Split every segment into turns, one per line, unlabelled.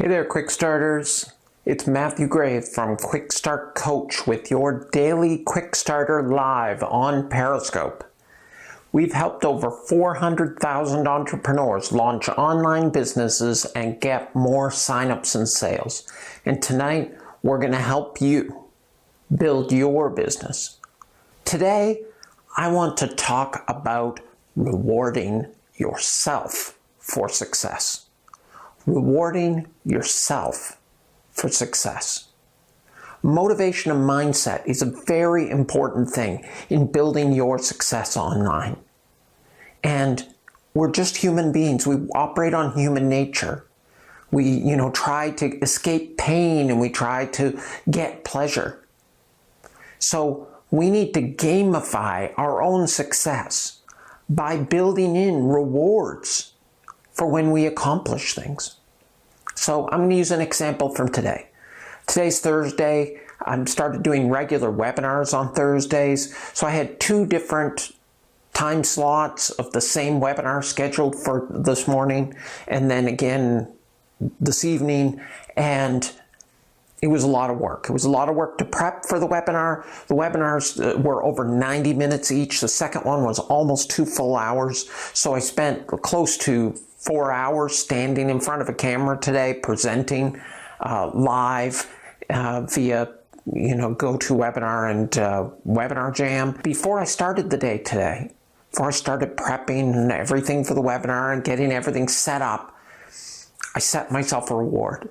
Hey there, Quick Starters. It's Matthew Grave from Quick Start Coach with your daily Quick Starter live on Periscope. We've helped over 400,000 entrepreneurs launch online businesses and get more signups and sales. And tonight, we're going to help you build your business. Today, I want to talk about rewarding yourself for success. Rewarding yourself for success. Motivation and mindset is a very important thing in building your success online. And we're just human beings. We operate on human nature. We, try to escape pain and we try to get pleasure. So we need to gamify our own success by building in rewards for when we accomplish things. So I'm going to use an example from today. Today's Thursday. I started doing regular webinars on Thursdays. So I had 2 different time slots of the same webinar scheduled for this morning and then again this evening. And it was a lot of work. It was a lot of work to prep for the webinar. The webinars were over 90 minutes each. The second one was almost 2 full hours. So I spent close to 4 hours standing in front of a camera today, presenting live via GoToWebinar and Webinar Jam. Before I started the day today, before I started prepping and everything for the webinar and getting everything set up, I set myself a reward.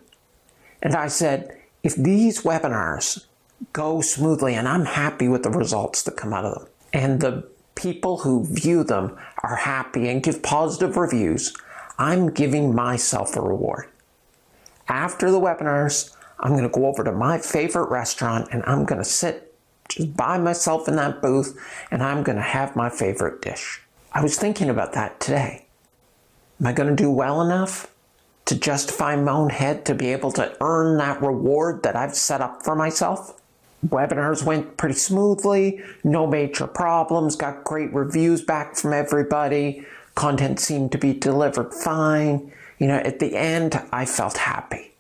And I said, if these webinars go smoothly and I'm happy with the results that come out of them, and the people who view them are happy and give positive reviews, I'm giving myself a reward. After the webinars, I'm going to go over to my favorite restaurant and I'm going to sit just by myself in that booth and I'm going to have my favorite dish. I was thinking about that today. Am I going to do well enough to justify my own head to be able to earn that reward that I've set up for myself? Webinars went pretty smoothly, no major problems, got great reviews back from everybody. Content seemed to be delivered fine. At the end, I felt happy.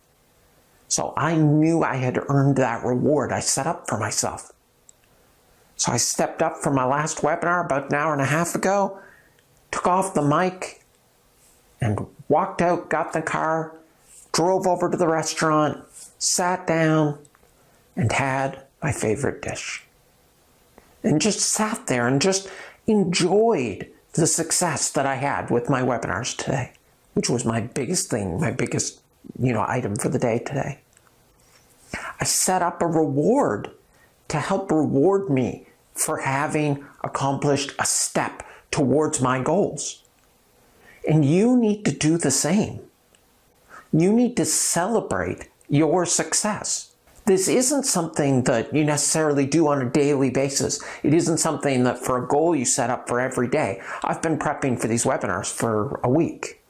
So I knew I had earned that reward I set up for myself. So I stepped up from my last webinar about an hour and a half ago, took off the mic, and walked out, got in the car, drove over to the restaurant, sat down, and had my favorite dish. And just sat there and just enjoyed the success that I had with my webinars today, which was my biggest thing, my biggest, item for the day today. I set up a reward to help reward me for having accomplished a step towards my goals. And you need to do the same. You need to celebrate your success. This isn't something that you necessarily do on a daily basis. It isn't something that for a goal you set up for every day. I've been prepping for these webinars for a week,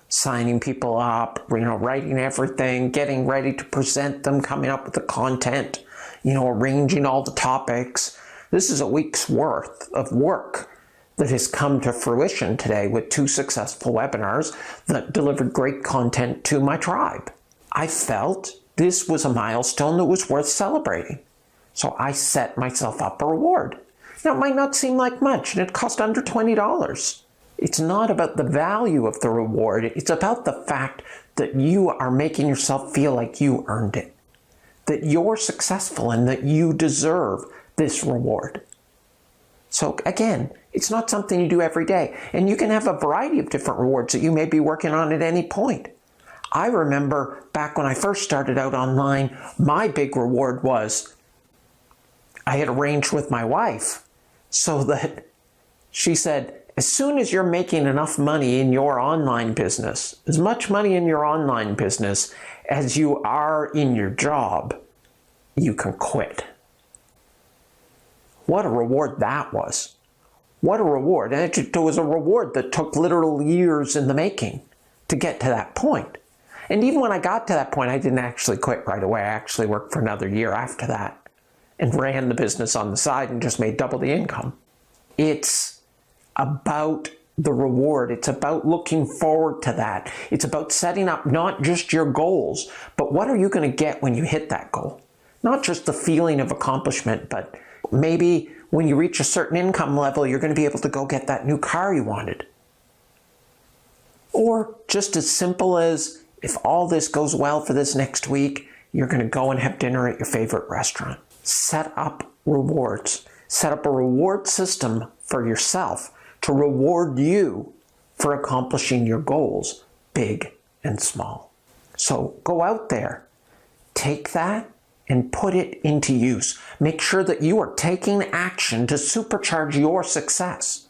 signing people up, writing everything, getting ready to present them, coming up with the content, arranging all the topics. This is a week's worth of work that has come to fruition today with 2 successful webinars that delivered great content to my tribe. I felt this was a milestone that was worth celebrating. So I set myself up a reward. Now, it might not seem like much, and it cost under $20. It's not about the value of the reward. It's about the fact that you are making yourself feel like you earned it, that you're successful and that you deserve this reward. So again, it's not something you do every day. And you can have a variety of different rewards that you may be working on at any point. I remember back when I first started out online, my big reward was I had arranged with my wife so that she said, as soon as you're making enough money in your online business, as much money in your online business as you are in your job, you can quit. What a reward that was. What a reward. And it was a reward that took literal years in the making to get to that point. And even when I got to that point, I didn't actually quit right away. I actually worked for another year after that and ran the business on the side and just made double the income. It's about the reward. It's about looking forward to that. It's about setting up not just your goals, but what are you going to get when you hit that goal? Not just the feeling of accomplishment, but maybe when you reach a certain income level, you're going to be able to go get that new car you wanted. Or just as simple as, if all this goes well for this next week, you're going to go and have dinner at your favorite restaurant. Set up rewards. Set up a reward system for yourself to reward you for accomplishing your goals, big and small. So go out there, take that and put it into use. Make sure that you are taking action to supercharge your success.